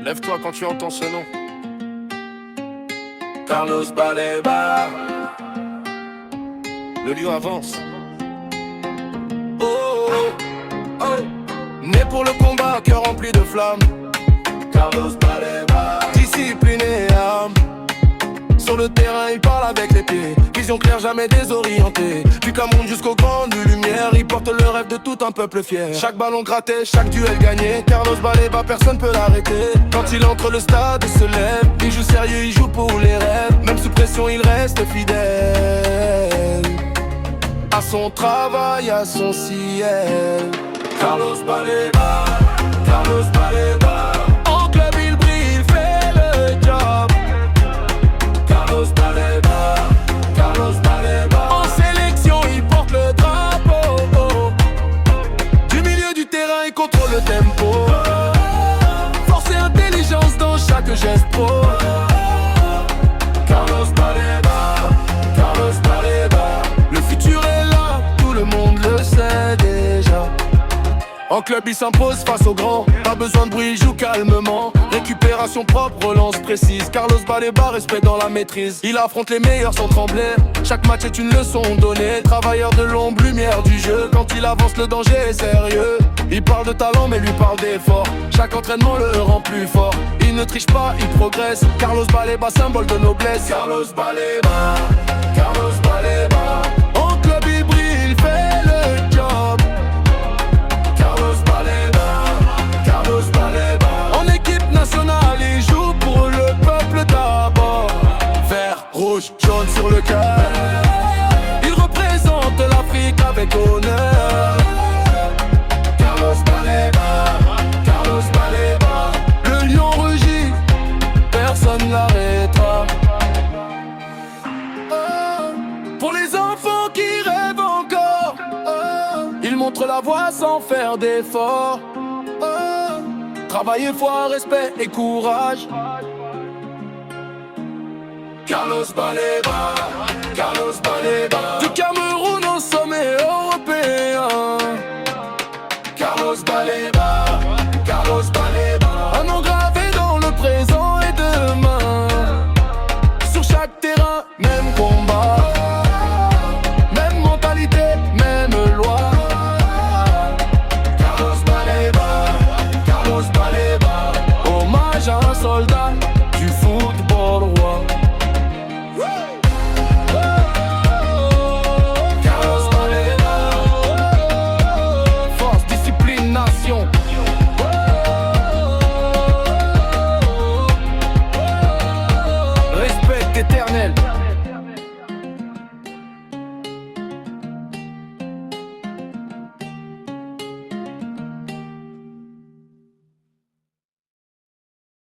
Lève-toi quand tu entends ce nom. Carlos Baleba. Le lion avance. Oh, oh, oh. Né pour le combat, cœur rempli de flammes. Carlos Baleba. Discipliné et âme. Sur le terrain, il parle avec les pieds. Vision claire, jamais désorientée. Du Cameroun jusqu'aux grandes lumières, il porte le rêve de tout un peuple fier. Chaque ballon gratté, chaque duel gagné. Carlos Baleba, personne peut l'arrêter. Quand il entre, le stade se lève. Il joue sérieux, il joue pour les rêves. Même sous pression, il reste fidèle à son travail, à son ciel. Carlos Baleba, Carlos Baleba. En club, il brille, il fait le job. Carlos Baleba, Carlos Baleba. En sélection, il porte le drapeau. Du milieu du terrain, il contrôle le tempo. Force et intelligence dans chaque geste pro. Carlos Baleba, Carlos Baleba. Le futur est là, tout le monde le sait déjà. En club il s'impose face aux grands. Pas besoin de bruit, il joue calmement. Récupération propre, relance précise. Carlos Baleba, respect dans la maîtrise. Il affronte les meilleurs sans trembler. Chaque match est une leçon donnée. Travailleur de l'ombre, lumière du jeu. Quand il avance, le danger est sérieux. Il parle de talent mais lui parle d'effort. Chaque entraînement le rend plus fort. Il ne triche pas, il progresse. Carlos Baleba, symbole de noblesse. Carlos Baleba, Carlos Baleba. En club il brille, il fait le job. Carlos Baleba, Carlos Baleba. En équipe nationale, il joue pour le peuple d'abord. Vert, rouge, jaune sur le cœur. Il représente l'Afrique avec honneur. Carlos Baleba, Carlos Baleba. Le lion rugit, personne l'arrêtera. Pour les enfants qui rêvent encore, il montre la voie sans faire d'effort. Travail et foi, respect et courage. Carlos Baleba, Carlos Baleba. Du Cameroun au sommet européen. Carlos Baleba, Carlos Baleba. Un nom gravé dans le présent et demain. Sur chaque terrain, même combat. Même mentalité, même loi. Carlos Baleba, Carlos Baleba. Hommage à un soldat.